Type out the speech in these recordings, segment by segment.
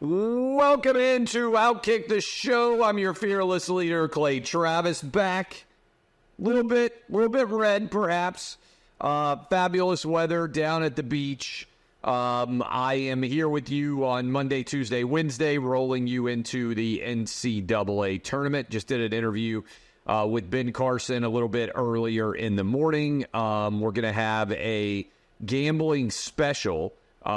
Welcome into OutKick the show. I'm your fearless leader, Clay Travis, back. Little bit red, perhaps. Fabulous weather down at the beach. I am here with you on Monday, Tuesday, Wednesday, rolling you into the NCAA tournament. Just did an interview with Ben Carson a little bit earlier in the morning. We're going to have a gambling special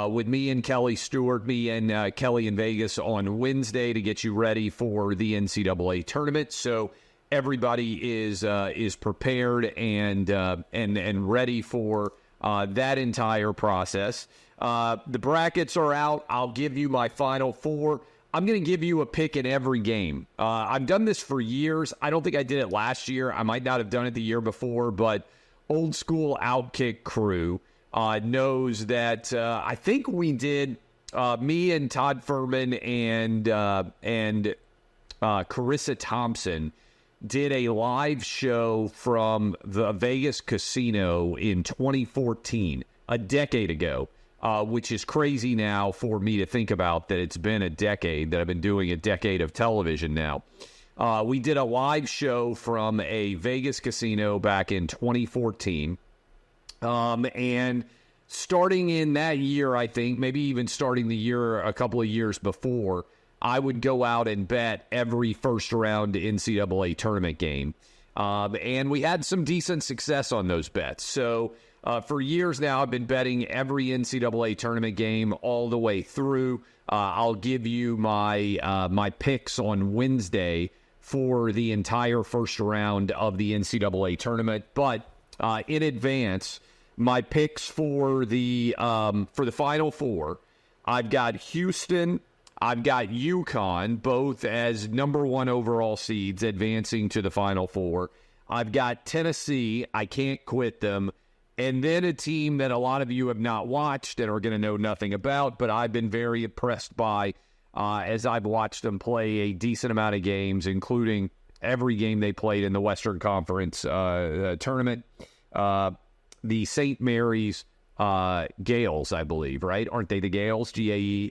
with me and Kelly Stewart, me and Kelly in Vegas on Wednesday to get you ready for the NCAA tournament. So everybody is prepared and ready for that entire process. The brackets are out. I'll give you my final four. I'm going to give you a pick in every game. I've done this for years. I don't think I did it last year. I might not have done it the year before, but old school OutKick crew knows that I think we did, me and Todd Furman and Carissa Thompson did a live show from the Vegas casino in 2014, a decade ago, which is crazy now for me to think about that it's been a decade, that I've been doing a decade of television now. We did a live show from a Vegas casino back in 2014. And starting in that year, I think, maybe even starting the year a couple of years before, I would go out and bet every first round NCAA tournament game. And we had some decent success on those bets. So for years now, I've been betting every NCAA tournament game all the way through. I'll give you my picks on Wednesday for the entire first round of the NCAA tournament. But in advance, my picks for the Final Four, I've got Houston, I've got UConn, both as number one overall seeds advancing to the Final Four. I've got Tennessee, I can't quit them. And then a team that a lot of you have not watched and are going to know nothing about, but I've been very impressed by as I've watched them play a decent amount of games, including every game they played in the Western Conference tournament. The St. Mary's Gales, I believe, right? Aren't they the Gales? Gaels.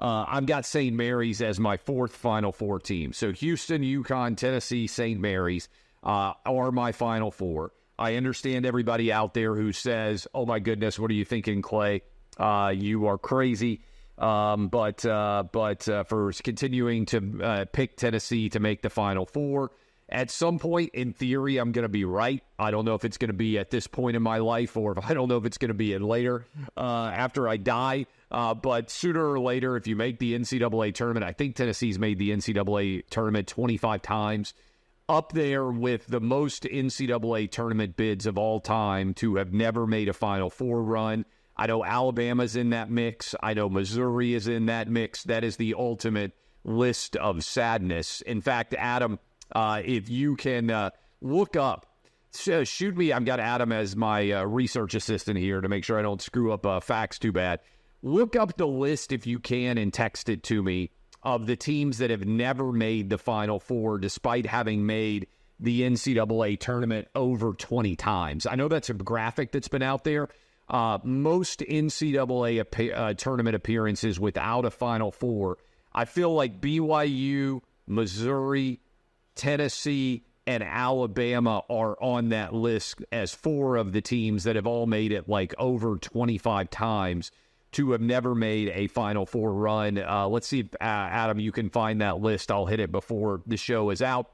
I've got St. Mary's as my fourth Final Four team. So Houston, UConn, Tennessee, St. Mary's are my Final Four. I understand everybody out there who says, oh my goodness, what are you thinking, Clay? You are crazy. But for continuing to pick Tennessee to make the Final Four, at some point, in theory, I'm going to be right. I don't know if it's going to be at this point in my life or if I don't know if it's going to be later after I die. But sooner or later, if you make the NCAA tournament, I think Tennessee's made the NCAA tournament 25 times. Up there with the most NCAA tournament bids of all time to have never made a Final Four run. I know Alabama's in that mix. I know Missouri is in that mix. That is the ultimate list of sadness. In fact, Adam, if you can look up, shoot me. I've got Adam as my research assistant here to make sure I don't screw up facts too bad. Look up the list if you can and text it to me of the teams that have never made the Final Four despite having made the NCAA tournament over 20 times. I know that's a graphic that's been out there. Most NCAA tournament appearances without a Final Four, I feel like BYU, Missouri, Tennessee, and Alabama are on that list as four of the teams that have all made it like over 25 times to have never made a Final Four run. Let's see if, Adam, you can find that list. I'll hit it before the show is out.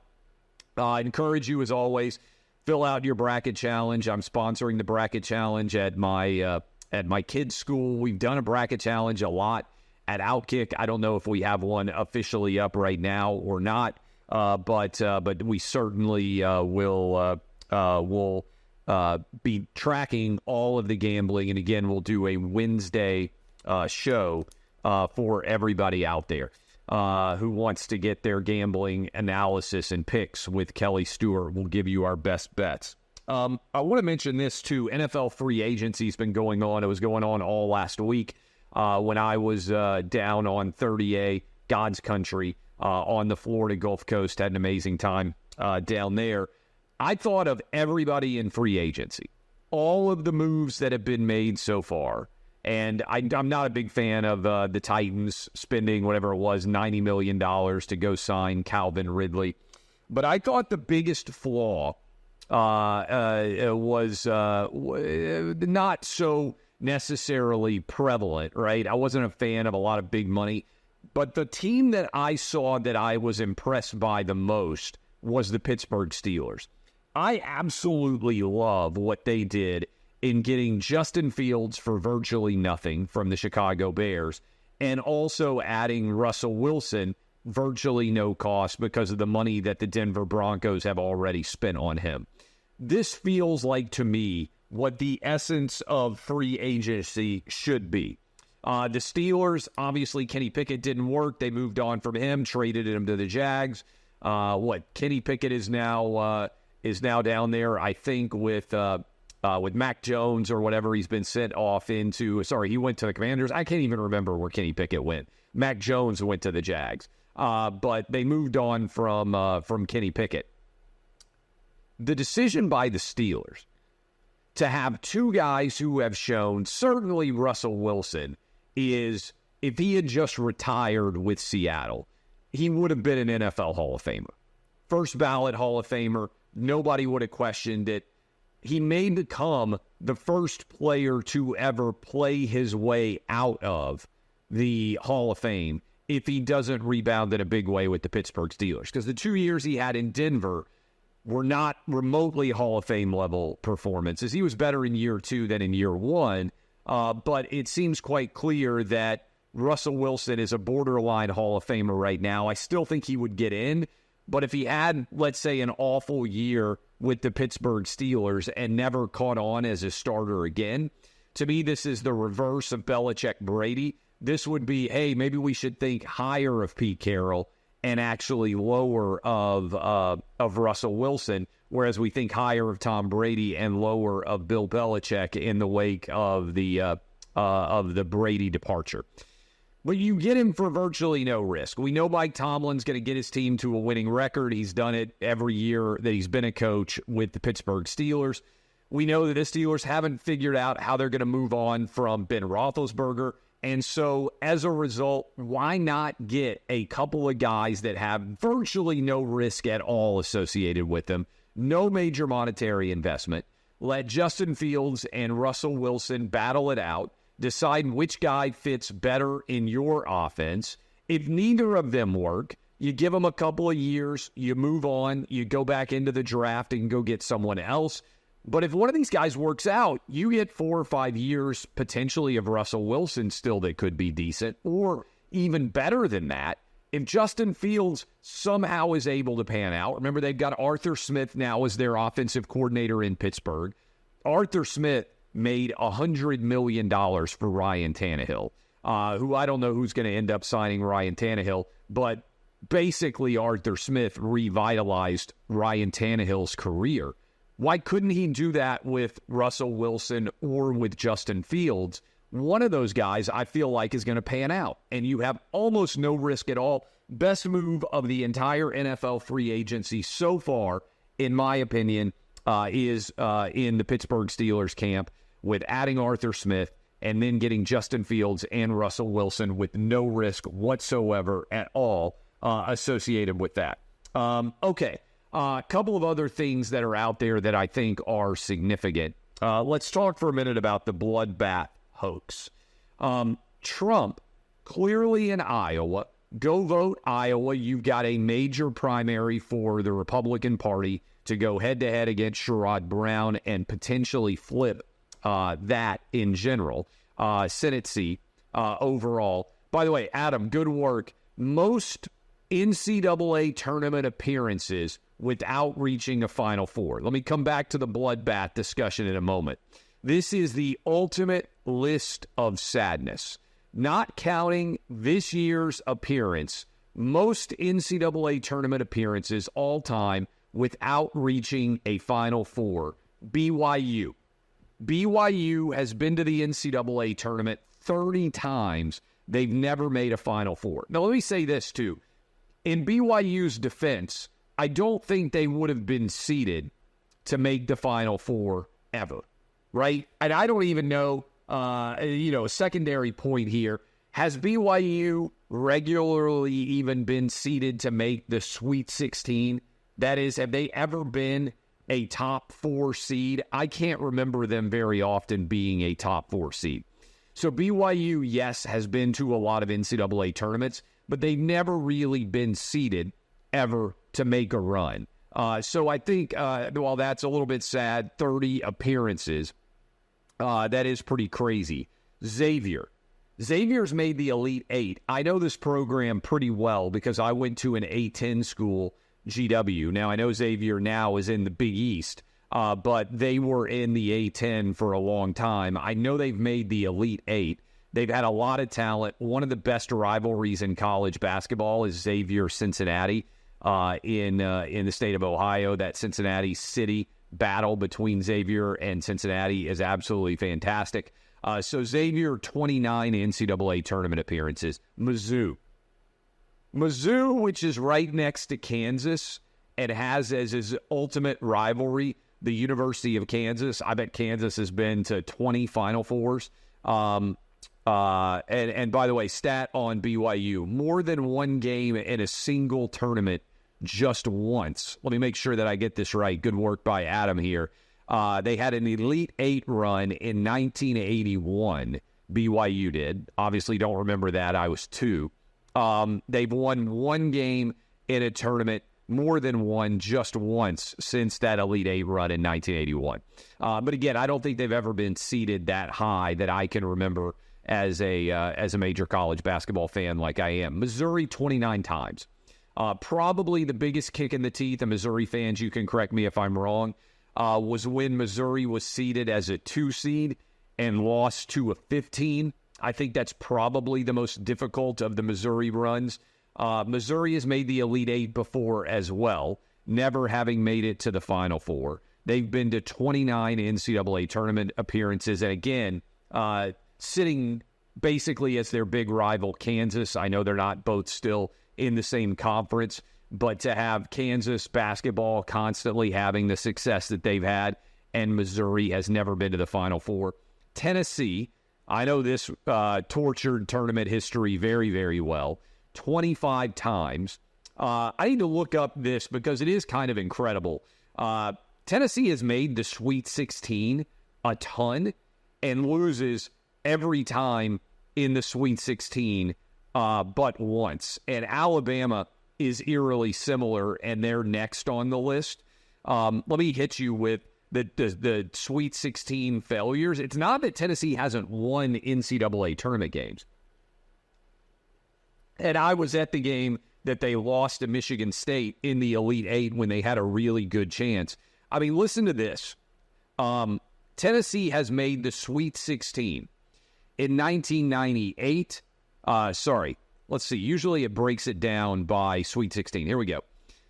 I encourage you, as always, fill out your bracket challenge. I'm sponsoring the bracket challenge at my kids' school. We've done a bracket challenge a lot at OutKick. I don't know if we have one officially up right now or not, but we certainly will be tracking all of the gambling. And again, we'll do a Wednesday show for everybody out there who wants to get their gambling analysis and picks with Kelly Stewart. We'll give you our best bets. I want to mention this too. NFL free agency has been going on. It was going on all last week when I was down on 30A, God's country, on the Florida Gulf Coast. Had an amazing time down there. I thought of everybody in free agency, all of the moves that have been made so far, And I'm not a big fan of the Titans spending whatever it was, $90 million to go sign Calvin Ridley. But I thought the biggest flaw was not so necessarily prevalent, right? I wasn't a fan of a lot of big money. But the team that I saw that I was impressed by the most was the Pittsburgh Steelers. I absolutely love what they did in getting Justin Fields for virtually nothing from the Chicago Bears, and also adding Russell Wilson virtually no cost because of the money that the Denver Broncos have already spent on him. This feels like, to me, what the essence of free agency should be. The Steelers, obviously, Kenny Pickett didn't work. They moved on from him, traded him to the Jags. Kenny Pickett is now down there, I think, with Mac Jones or whatever he's been sent off into. Sorry, he went to the Commanders. I can't even remember where Kenny Pickett went. Mac Jones went to the Jags. But they moved on from Kenny Pickett. The decision by the Steelers to have two guys who have shown, certainly Russell Wilson, is if he had just retired with Seattle, he would have been an NFL Hall of Famer. First ballot Hall of Famer. Nobody would have questioned it. He may become the first player to ever play his way out of the Hall of Fame if he doesn't rebound in a big way with the Pittsburgh Steelers. Because the 2 years he had in Denver were not remotely Hall of Fame level performances. He was better in year 2 than in year 1. But it seems quite clear that Russell Wilson is a borderline Hall of Famer right now. I still think he would get in. But if he had, let's say, an awful year with the Pittsburgh Steelers and never caught on as a starter again, to me, this is the reverse of Belichick-Brady. This would be, hey, maybe we should think higher of Pete Carroll and actually lower of Russell Wilson, whereas we think higher of Tom Brady and lower of Bill Belichick in the wake of the Brady departure. But you get him for virtually no risk. We know Mike Tomlin's going to get his team to a winning record. He's done it every year that he's been a coach with the Pittsburgh Steelers. We know that the Steelers haven't figured out how they're going to move on from Ben Roethlisberger. And so, as a result, why not get a couple of guys that have virtually no risk at all associated with them, no major monetary investment, let Justin Fields and Russell Wilson battle it out, decide which guy fits better in your offense. If neither of them work, you give them a couple of years, you move on, you go back into the draft and go get someone else. But if one of these guys works out, you get 4 or 5 years potentially of Russell Wilson still that could be decent, or even better than that. If Justin Fields somehow is able to pan out, remember they've got Arthur Smith now as their offensive coordinator in Pittsburgh. Arthur Smith made $100 million for Ryan Tannehill, who I don't know who's going to end up signing Ryan Tannehill, but basically Arthur Smith revitalized Ryan Tannehill's career. Why couldn't he do that with Russell Wilson or with Justin Fields? One of those guys I feel like is going to pan out, and you have almost no risk at all. Best move of the entire NFL free agency so far, in my opinion, is in the Pittsburgh Steelers camp with adding Arthur Smith and then getting Justin Fields and Russell Wilson with no risk whatsoever at all associated with that. Okay. A couple of other things that are out there that I think are significant. Let's talk for a minute about the bloodbath hoax. Trump, clearly in Iowa, go vote Iowa. You've got a major primary for the Republican Party to go head-to-head against Sherrod Brown and potentially flip that in general, Senate seat overall. By the way, Adam, good work. Most NCAA tournament appearances without reaching a Final Four. Let me come back to the bloodbath discussion in a moment. This is the ultimate list of sadness. Not counting this year's appearance, most NCAA tournament appearances all time without reaching a Final Four. BYU. BYU has been to the NCAA tournament 30 times. They've never made a Final Four. Now, let me say this, too. In BYU's defense, I don't think they would have been seeded to make the Final Four ever, right? And I don't even know a secondary point here. Has BYU regularly even been seeded to make the Sweet 16? That is, have they ever been a top 4 seed? I can't remember them very often being a top 4 seed. So BYU, yes, has been to a lot of NCAA tournaments, but they've never really been seeded ever to make a run. So I think, while that's a little bit sad, 30 appearances, that is pretty crazy. Xavier's made the Elite 8. I know this program pretty well because I went to an A10 school, GW. Now, I know Xavier now is in the Big East, but they were in the A10 for a long time. I know they've made the Elite 8. They've had a lot of talent. One of the best rivalries in college basketball is Xavier-Cincinnati in the state of Ohio. That Cincinnati city battle between Xavier and Cincinnati is absolutely fantastic. So Xavier, 29 NCAA tournament appearances. Mizzou, which is right next to Kansas and has as his ultimate rivalry the University of Kansas. I bet Kansas has been to 20 Final Fours. And by the way, stat on BYU, more than one game in a single tournament just once. Let me make sure that I get this right. Good work by Adam here. They had an Elite 8 run in 1981. BYU did. Obviously don't remember that. I was 2. They've won one game in a tournament, more than one, just once since that Elite 8 run in 1981. But again, I don't think they've ever been seeded that high that I can remember as a major college basketball fan like I am. Missouri, 29 times. Probably the biggest kick in the teeth of Missouri fans, you can correct me if I'm wrong, was when Missouri was seeded as a 2 seed and lost to a 15. I think that's probably the most difficult of the Missouri runs. Missouri has made the Elite 8 before as well, never having made it to the Final Four. They've been to 29 NCAA tournament appearances, and again, sitting basically as their big rival, Kansas. I know they're not both still in the same conference, but to have Kansas basketball constantly having the success that they've had, and Missouri has never been to the Final Four. Tennessee, I know this tortured tournament history very, very well. 25 times. I need to look up this because it is kind of incredible. Tennessee has made the Sweet 16 a ton and loses every time in the Sweet 16 but once. And Alabama is eerily similar, and they're next on the list. Let me hit you with the Sweet 16 failures. It's not that Tennessee hasn't won NCAA tournament games. And I was at the game that they lost to Michigan State in the Elite 8 when they had a really good chance. I mean, listen to this. Tennessee has made the Sweet 16 in 1998. Let's see. Usually it breaks it down by Sweet 16. Here we go.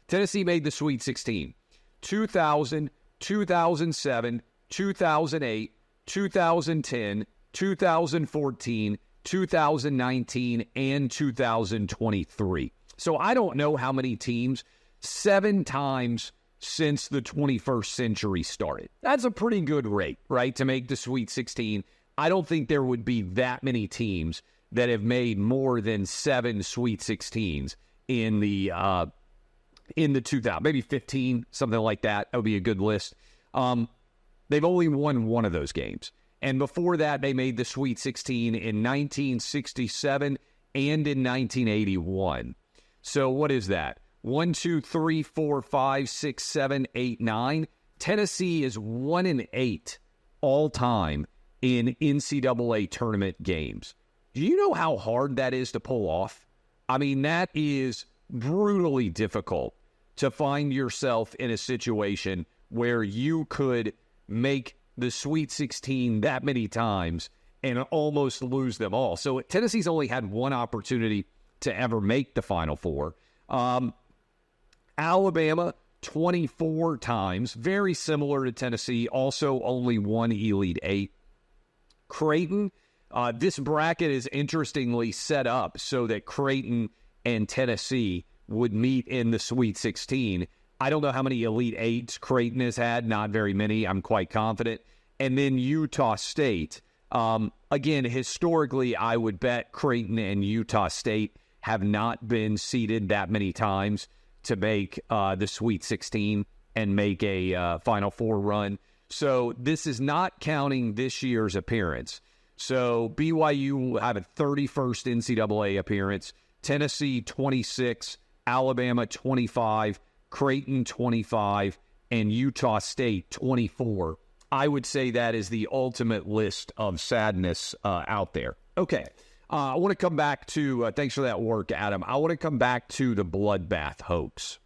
Tennessee made the Sweet 16. 2000, 2007, 2008, 2010, 2014, 2019, and 2023. So I don't know how many teams, 7 times since the 21st century started. That's a pretty good rate, right, to make the Sweet 16. I don't think there would be that many teams that have made more than 7 Sweet 16s in the 2000, maybe 15, something like that. That would be a good list. They've only won one of those games. And before that, they made the Sweet 16 in 1967 and in 1981. So what is that? 1, 2, 3, 4, 5, 6, 7, 8, 9. Tennessee is 1-8 all time in NCAA tournament games. Do you know how hard that is to pull off? I mean, that is brutally difficult to find yourself in a situation where you could make the Sweet 16 that many times and almost lose them all. So Tennessee's only had one opportunity to ever make the Final Four. Alabama, 24 times, very similar to Tennessee, also only one Elite 8. Creighton, this bracket is interestingly set up so that Creighton and Tennessee would meet in the Sweet 16. I don't know how many Elite 8s Creighton has had, not very many, I'm quite confident. And then Utah State, Again, historically, I would bet Creighton and Utah State have not been seeded that many times to make the Sweet 16 and make a Final Four run. So this is not counting this year's appearance. So BYU will have a 31st NCAA appearance, Tennessee 26, Alabama 25, Creighton 25, and Utah State 24. I would say that is the ultimate list of sadness out there. Okay, I want to come back to, thanks for that work, Adam. I want to come back to the bloodbath hoax.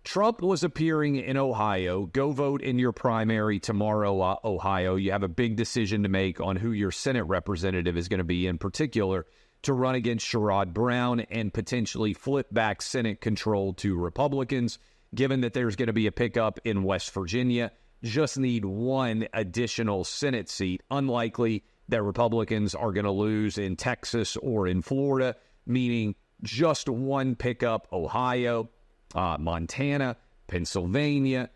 Trump was appearing in Ohio. Go vote in your primary tomorrow, Ohio. You have a big decision to make on who your Senate representative is going to be, in particular, to run against Sherrod Brown and potentially flip back Senate control to Republicans, given that there's going to be a pickup in West Virginia. Just need one additional Senate seat. Unlikely that Republicans are going to lose in Texas or in Florida, meaning just one pickup, Ohio, Montana, Pennsylvania,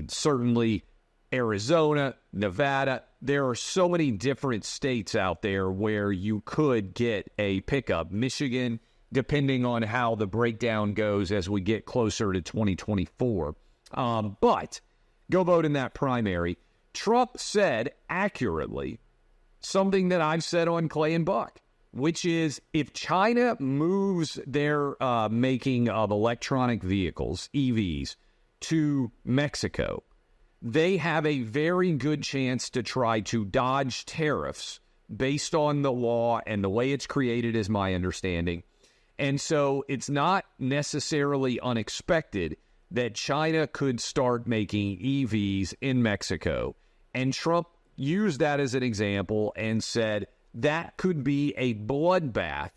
certainly Arizona, Nevada. There are so many different states out there where you could get a pickup. Michigan, depending on how the breakdown goes as we get closer to 2024. But go vote in that primary. Trump said accurately something that I've said on Clay and Buck, which is if China moves their making of electronic vehicles, EVs, to Mexico, they have a very good chance to try to dodge tariffs based on the law and the way it's created, is my understanding. And so it's not necessarily unexpected that China could start making EVs in Mexico. And Trump used that as an example and said that could be a bloodbath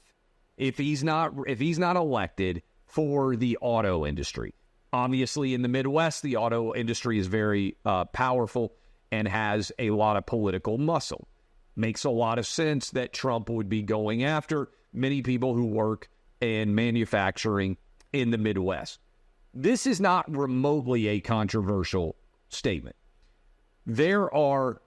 if he's not elected for the auto industry. Obviously, in the Midwest, the auto industry is very powerful and has a lot of political muscle. Makes a lot of sense that Trump would be going after many people who work in manufacturing in the Midwest. This is not remotely a controversial statement. There are,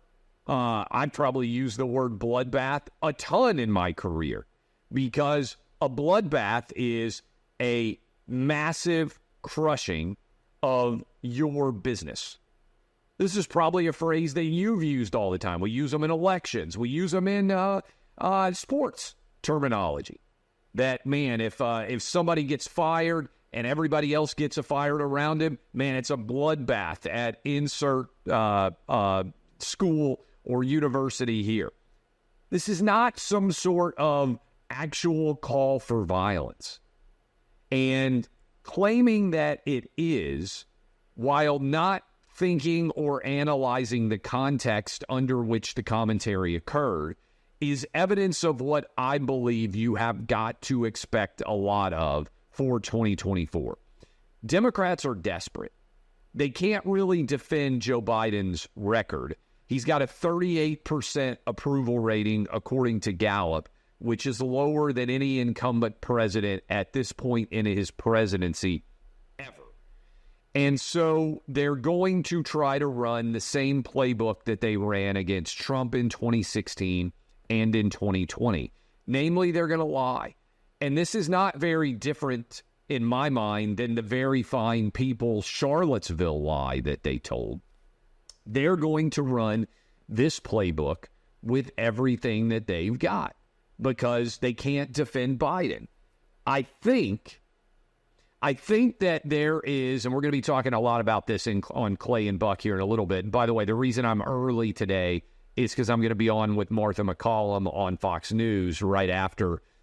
I've probably used the word bloodbath a ton in my career, because a bloodbath is a massive crushing of your business. This is probably a phrase that you've used all the time. We use them in elections. We use them in sports terminology. That, man, if somebody gets fired and everybody else gets fired around him, man, it's a bloodbath at insert school or university here. This is not some sort of actual call for violence. And claiming that it is, while not thinking or analyzing the context under which the commentary occurred, is evidence of what I believe you have got to expect a lot of for 2024. Democrats are desperate. They can't really defend Joe Biden's record. He's got a 38% approval rating according to Gallup, which is lower than any incumbent president at this point in his presidency ever. And so they're going to try to run the same playbook that they ran against Trump in 2016 and in 2020. Namely, they're going to lie. And this is not very different, in my mind, than the very fine people Charlottesville lie that they told. They're going to run this playbook with everything that they've got because they can't defend Biden. I think that there is, and we're going to be talking a lot about this on Clay and Buck here in a little bit. And by the way, the reason I'm early today is because I'm going to be on with Martha McCallum on Fox News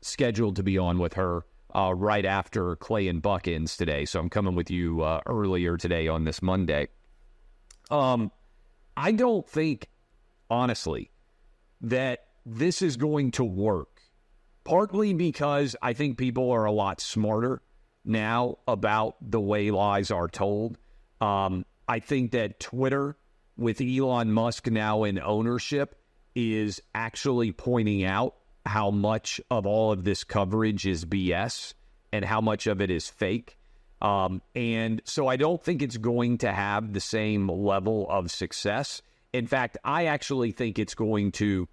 scheduled to be on with her right after Clay and Buck ends today. So I'm coming with you earlier today on this Monday. I don't think, honestly, that this is going to work. Partly because I think people are a lot smarter now about the way lies are told. I think that Twitter, with Elon Musk now in ownership, is actually pointing out how much of all of this coverage is BS and how much of it is fake. And so I don't think it's going to have the same level of success. In fact, I actually think it's going to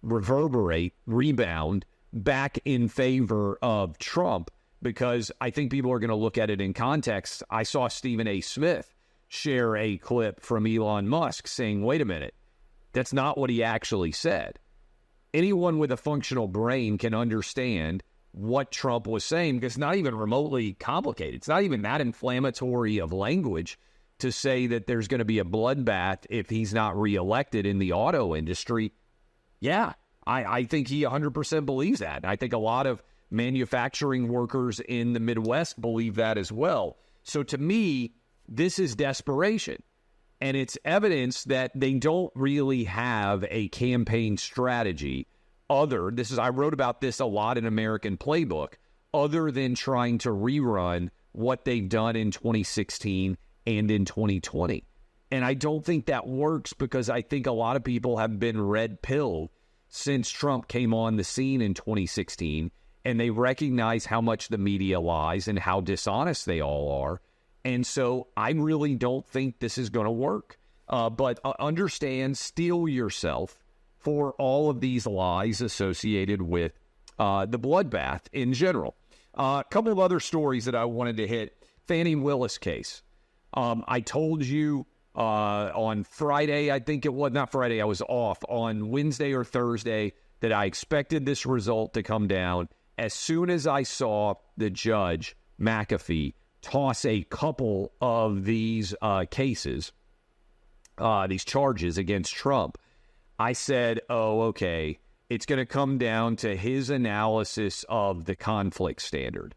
rebound back in favor of Trump, because I think people are going to look at it in context. I saw Stephen A. Smith share a clip from Elon Musk saying, wait a minute, that's not what he actually said. Anyone with a functional brain can understand what Trump was saying, because it's not even remotely complicated. It's not even that inflammatory of language to say that there's going to be a bloodbath if he's not reelected in the auto industry. Yeah, I think he 100% believes that. I think a lot of manufacturing workers in the Midwest believe that as well. So to me, this is desperation. And it's evidence that they don't really have a campaign strategy I wrote about this a lot in American Playbook, other than trying to rerun what they've done in 2016 and in 2020. And I don't think that works, because I think a lot of people have been red-pilled since Trump came on the scene in 2016, and they recognize how much the media lies and how dishonest they all are. And so I really don't think this is going to work. But understand, steel yourself for all of these lies associated with the bloodbath in general. A couple of other stories that I wanted to hit. Fani Willis case. I told you on Friday, I think it was, not Friday, I was off, on Wednesday or Thursday, that I expected this result to come down as soon as I saw the judge, McAfee, toss a couple of these cases, these charges against Trump. I said, oh, okay, it's going to come down to his analysis of the conflict standard.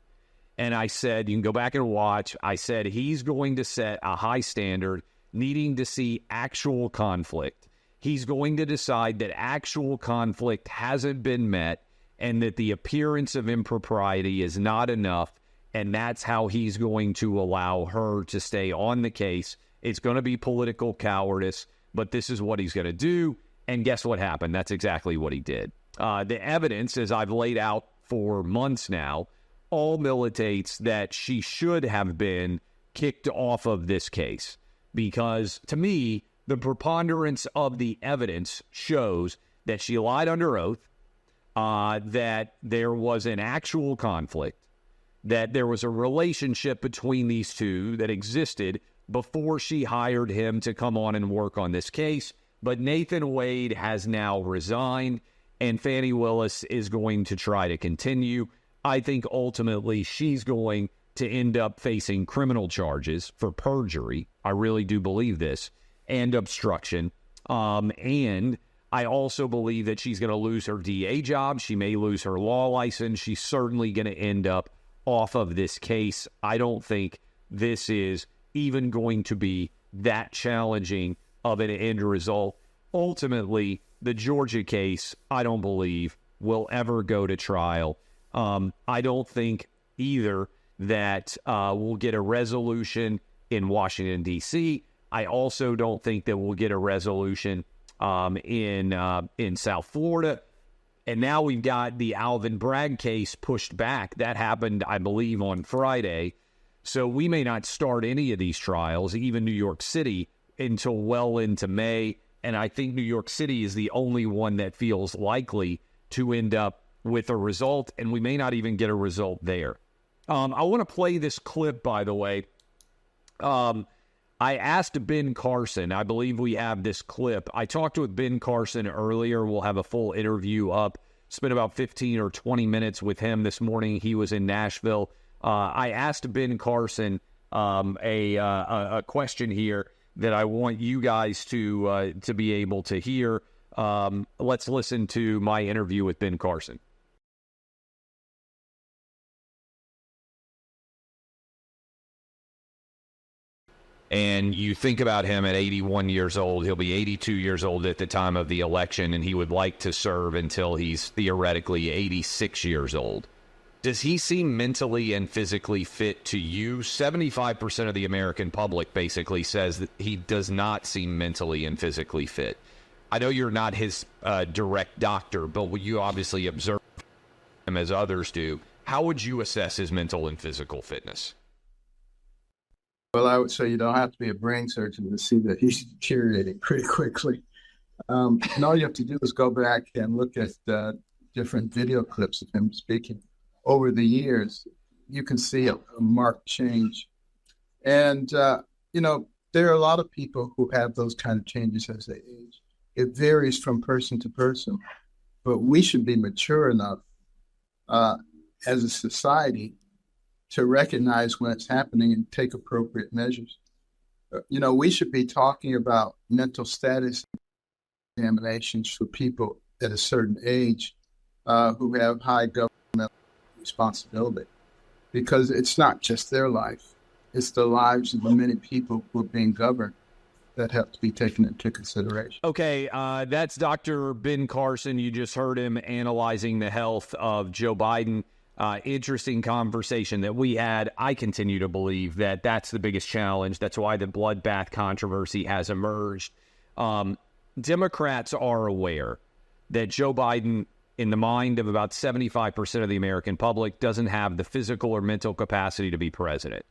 And I said, you can go back and watch, I said he's going to set a high standard, needing to see actual conflict. He's going to decide that actual conflict hasn't been met and that the appearance of impropriety is not enough, and that's how he's going to allow her to stay on the case. It's going to be political cowardice, but this is what he's going to do. And guess what happened? That's exactly what he did. The evidence, as I've laid out for months now, all militates that she should have been kicked off of this case, because to me, the preponderance of the evidence shows that she lied under oath, that there was an actual conflict, that there was a relationship between these two that existed before she hired him to come on and work on this case. But Nathan Wade has now resigned, and Fani Willis is going to try to continue. I think ultimately she's going to end up facing criminal charges for perjury. I really do believe this, and obstruction. And I also believe that she's going to lose her DA job. She may lose her law license. She's certainly going to end up off of this case. I don't think this is even going to be that challenging of an end result. Ultimately, the Georgia case, I don't believe, will ever go to trial. I don't think either that we'll get a resolution in Washington, D.C. I also don't think that we'll get a resolution in South Florida. And now we've got the Alvin Bragg case pushed back. That happened, I believe, on Friday. So we may not start any of these trials, even New York City, until well into May. And I think New York City is the only one that feels likely to end up with a result, and we may not even get a result there. I want to play this clip, by the way. I asked Ben Carson. I believe we have this clip. I talked with Ben Carson earlier. We'll have a full interview up. Spent about 15 or 20 minutes with him this morning. He was in Nashville. I asked Ben Carson a question here that I want you guys to be able to hear. Let's listen to my interview with Ben Carson. And you think about him at 81 years old. He'll be 82 years old at the time of the election, and he would like to serve until he's theoretically 86 years old. Does he seem mentally and physically fit to you? 75% of the American public basically says that he does not seem mentally and physically fit. I know you're not his direct doctor, but you obviously observe him as others do. How would you assess his mental and physical fitness? Well, I would say you don't have to be a brain surgeon to see that he's deteriorating pretty quickly. And all you have to do is go back and look at different video clips of him speaking over the years. You can see a marked change. And, there are a lot of people who have those kind of changes as they age. It varies from person to person, but we should be mature enough as a society to recognize when it's happening and take appropriate measures. We should be talking about mental status examinations for people at a certain age who have high government responsibility, because it's not just their life, it's the lives of the many people who are being governed that have to be taken into consideration. Okay, that's Dr. Ben Carson. You just heard him analyzing the health of Joe Biden. Interesting conversation that we had. I continue to believe that that's the biggest challenge. That's why the bloodbath controversy has emerged. Democrats are aware that Joe Biden, in the mind of about 75% of the American public, doesn't have the physical or mental capacity to be president.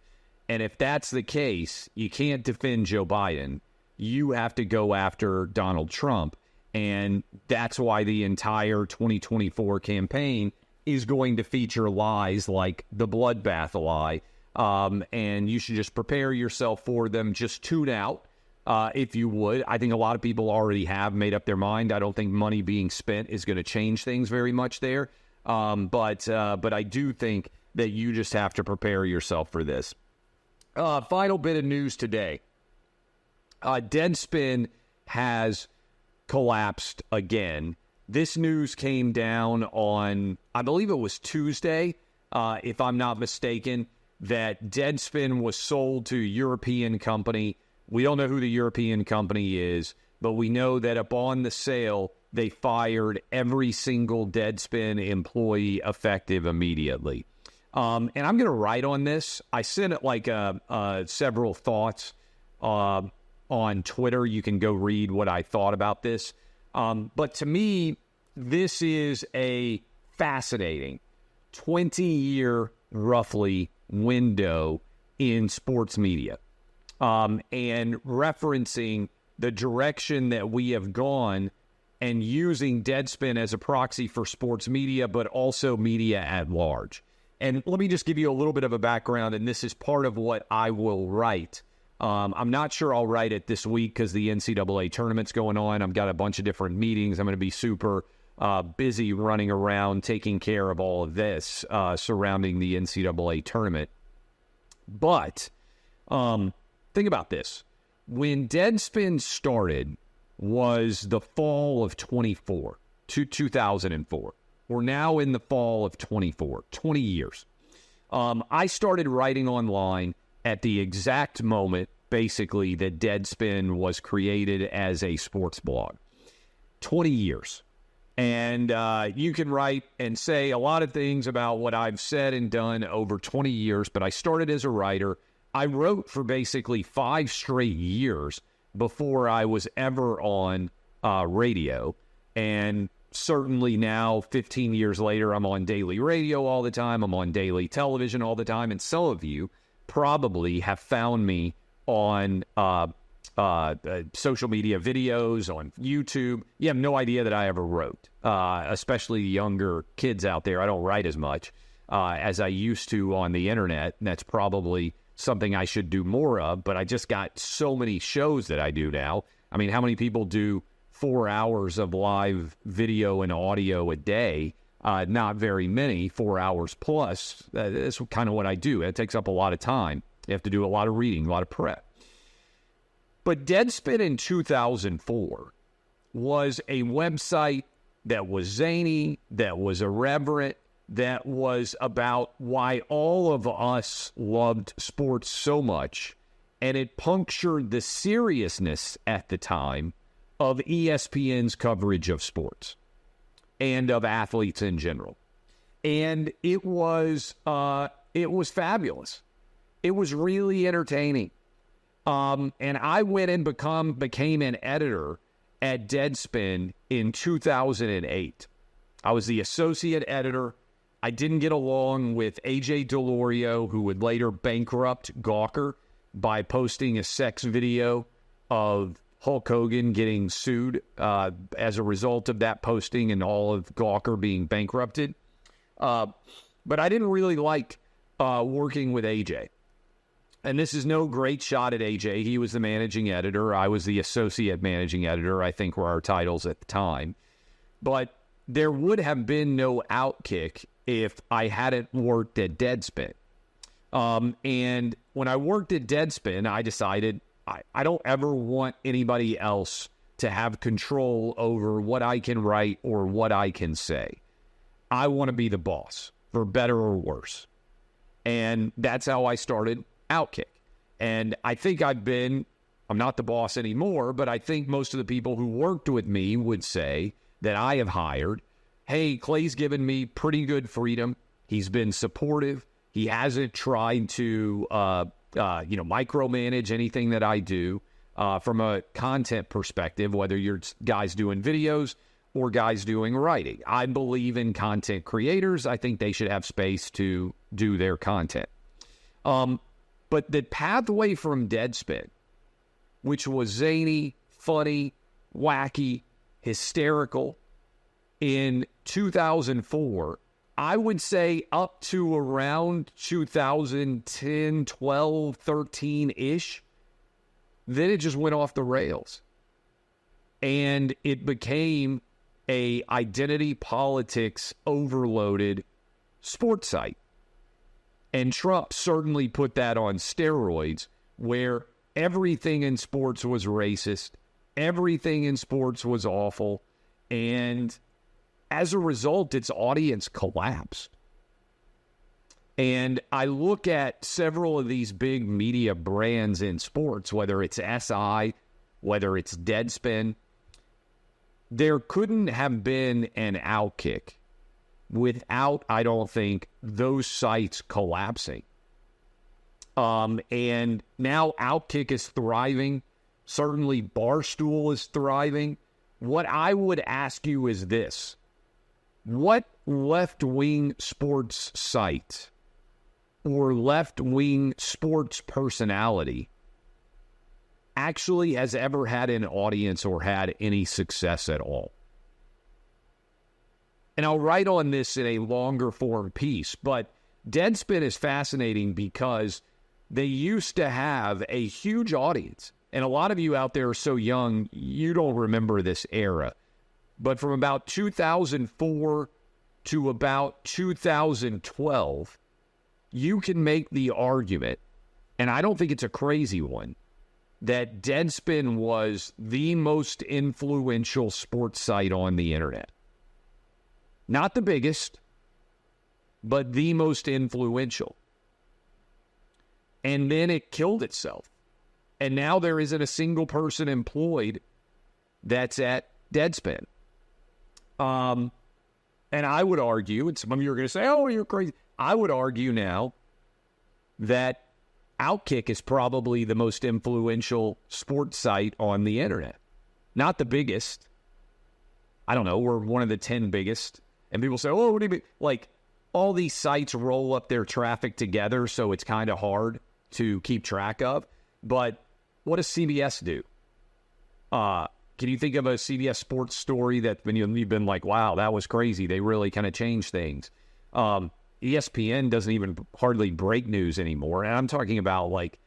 And if that's the case, you can't defend Joe Biden. You have to go after Donald Trump. And that's why the entire 2024 campaign is going to feature lies like the bloodbath lie. And you should just prepare yourself for them. Just tune out, if you would. I think a lot of people already have made up their mind. I don't think money being spent is going to change things very much there. But I do think that you just have to prepare yourself for this. Final bit of news today. Deadspin has collapsed again. This news came down on, I believe it was Tuesday, if I'm not mistaken, that Deadspin was sold to a European company. We don't know who the European company is, but we know that upon the sale, they fired every single Deadspin employee effective immediately. And I'm going to write on this. I sent it several thoughts on Twitter. You can go read what I thought about this. But to me, this is a fascinating 20-year, roughly, window in sports media. And referencing the direction that we have gone and using Deadspin as a proxy for sports media, but also media at large. And let me just give you a little bit of a background, and this is part of what I will write. I'm not sure I'll write it this week because the NCAA tournament's going on. I've got a bunch of different meetings. I'm going to be super busy running around taking care of all of this surrounding the NCAA tournament. But think about this. When Deadspin started was the fall of 2004. We're now in the fall of 24, 20 years. I started writing online at the exact moment, basically, that Deadspin was created as a sports blog. 20 years. And you can write and say a lot of things about what I've said and done over 20 years, but I started as a writer. I wrote for basically 5 straight years before I was ever on radio. And certainly now, 15 years later, I'm on daily radio all the time. I'm on daily television all the time. And some of you probably have found me on social media videos, on YouTube. You have no idea that I ever wrote, especially younger kids out there. I don't write as much as I used to on the internet. And that's probably something I should do more of. But I just got so many shows that I do now. I mean, how many people do 4 hours of live video and audio a day? Not very many, 4 hours plus. That's kind of what I do. It takes up a lot of time. You have to do a lot of reading, a lot of prep. But Deadspin in 2004 was a website that was zany, that was irreverent, that was about why all of us loved sports so much, and it punctured the seriousness at the time of ESPN's coverage of sports and of athletes in general. And it was fabulous. It was really entertaining. And I went and became an editor at Deadspin in 2008. I was the associate editor. I didn't get along with AJ Delorio, who would later bankrupt Gawker. by posting a sex video of Hulk Hogan getting sued as a result of that posting and all of Gawker being bankrupted. But I didn't really like working with AJ. And this is no great shot at AJ. He was the managing editor. I was the associate managing editor, I think were our titles at the time. But there would have been no OutKick if I hadn't worked at Deadspin. And when I worked at Deadspin, I decided I don't ever want anybody else to have control over what I can write or what I can say. I want to be the boss, for better or worse. And that's how I started OutKick. And I think I'm not the boss anymore, but I think most of the people who worked with me would say that I have hired, hey, Clay's given me pretty good freedom. He's been supportive. He hasn't tried to, micromanage anything that I do from a content perspective, whether you're guys doing videos or guys doing writing. I believe in content creators. I think they should have space to do their content. But the pathway from Deadspin, which was zany, funny, wacky, hysterical, in 2004, I would say up to around 2010, 12, 13-ish, then it just went off the rails. And it became a identity politics overloaded sports site. And Trump certainly put that on steroids, where everything in sports was racist, everything in sports was awful, and as a result, its audience collapsed. And I look at several of these big media brands in sports, whether it's SI, whether it's Deadspin, there couldn't have been an OutKick without, I don't think, those sites collapsing. And now OutKick is thriving. Certainly Barstool is thriving. What I would ask you is this. What left-wing sports site or left-wing sports personality actually has ever had an audience or had any success at all? And I'll write on this in a longer form piece, but Deadspin is fascinating because they used to have a huge audience. And a lot of you out there are so young, you don't remember this era. But from about 2004 to about 2012, you can make the argument, and I don't think it's a crazy one, that Deadspin was the most influential sports site on the internet. Not the biggest, but the most influential. And then it killed itself. And now there isn't a single person employed that's at Deadspin. And I would argue, and some of you are going to say, oh, you're crazy. I would argue now that OutKick is probably the most influential sports site on the internet. Not the biggest. I don't know, we're one of the 10 biggest. And people say, oh, what do you mean? Like, all these sites roll up their traffic together, so it's kind of hard to keep track of. But what does CBS do? Can you think of a CBS sports story that when you've been like, wow, that was crazy. They really kind of changed things. ESPN doesn't even hardly break news anymore. And I'm talking about like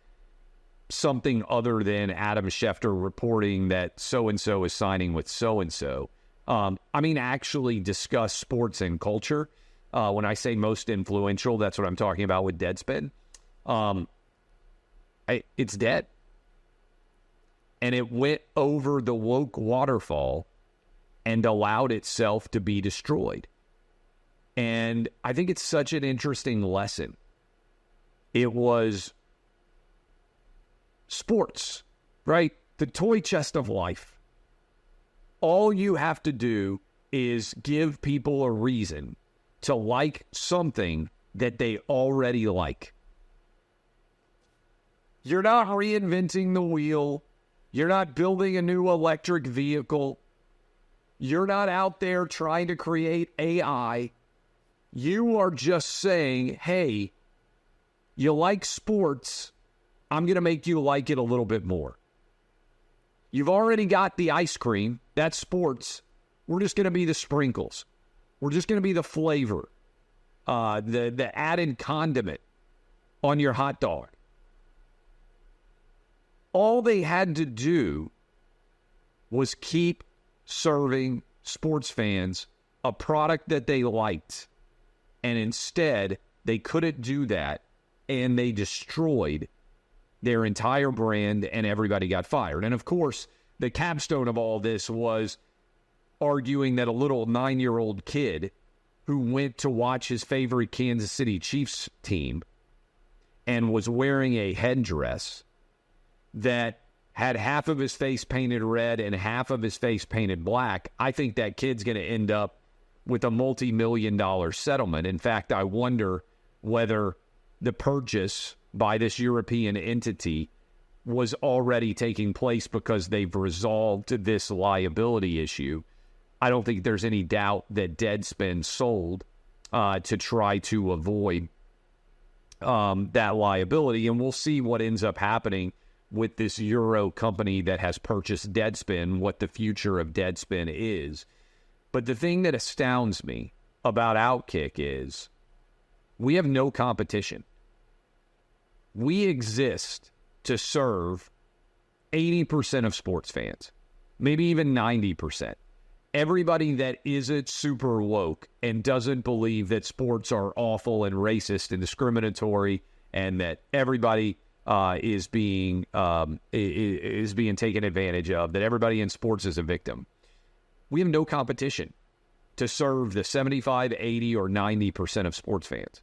something other than Adam Schefter reporting that so-and-so is signing with so-and-so. I mean, actually discuss sports and culture. When I say most influential, that's what I'm talking about with Deadspin. It's dead. And it went over the woke waterfall and allowed itself to be destroyed. And I think it's such an interesting lesson. It was sports, right? The toy chest of life. All you have to do is give people a reason to like something that they already like. You're not reinventing the wheel. You're not building a new electric vehicle. You're not out there trying to create AI. You are just saying, hey, you like sports. I'm going to make you like it a little bit more. You've already got the ice cream. That's sports. We're just going to be the sprinkles. We're just going to be the flavor, the added condiment on your hot dog. All they had to do was keep serving sports fans a product that they liked. And instead, they couldn't do that, and they destroyed their entire brand, and everybody got fired. And of course, the capstone of all this was arguing that a little 9-year-old kid who went to watch his favorite Kansas City Chiefs team and was wearing a headdress that had half of his face painted red and half of his face painted black. I think that kid's going to end up with a multi-million-dollar settlement. In fact, I wonder whether the purchase by this European entity was already taking place because they've resolved this liability issue. I don't think there's any doubt that Deadspin sold to try to avoid that liability. And we'll see what ends up happening with this Euro company that has purchased Deadspin, what the future of Deadspin is. But the thing that astounds me about OutKick is we have no competition. We exist to serve 80% of sports fans, maybe even 90%. Everybody that isn't super woke and doesn't believe that sports are awful and racist and discriminatory and that everybody is being taken advantage of, that everybody in sports is a victim. We have no competition to serve the 75, 80, or 90% of sports fans.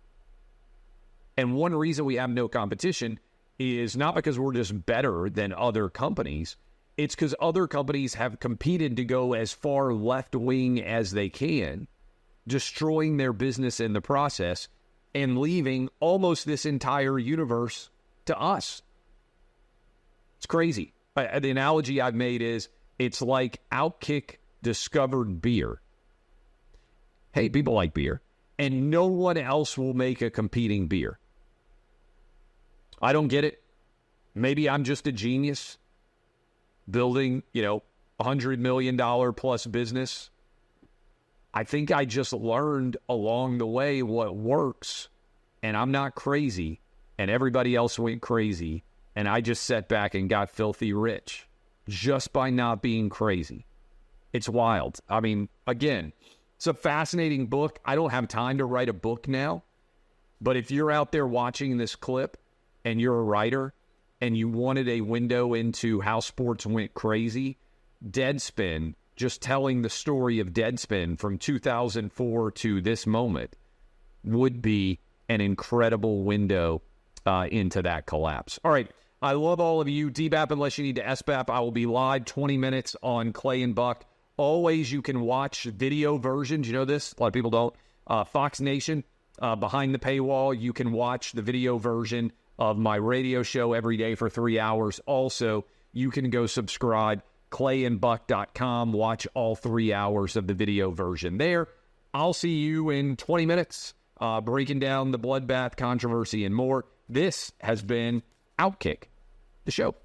And one reason we have no competition is not because we're just better than other companies. It's because other companies have competed to go as far left-wing as they can, destroying their business in the process and leaving almost this entire universe to us. It's crazy. The analogy I've made is it's like OutKick discovered beer. Hey, people like beer. And no one else will make a competing beer. I don't get it. Maybe I'm just a genius building, $100 million plus business. I think I just learned along the way what works, and I'm not crazy, and everybody else went crazy, and I just sat back and got filthy rich just by not being crazy. It's wild. I mean, again, it's a fascinating book. I don't have time to write a book now, but if you're out there watching this clip and you're a writer and you wanted a window into how sports went crazy, Deadspin, just telling the story of Deadspin from 2004 to this moment, would be an incredible window into that collapse. All right. I love all of you. DBAP, unless you need to SBAP, I will be live 20 minutes on Clay and Buck. Always, you can watch video versions. You know this? A lot of people don't. Fox Nation, behind the paywall, you can watch the video version of my radio show every day for 3 hours. Also, you can go subscribe, clayandbuck.com, watch all 3 hours of the video version there. I'll see you in 20 minutes, breaking down the bloodbath controversy and more. This has been OutKick, the show.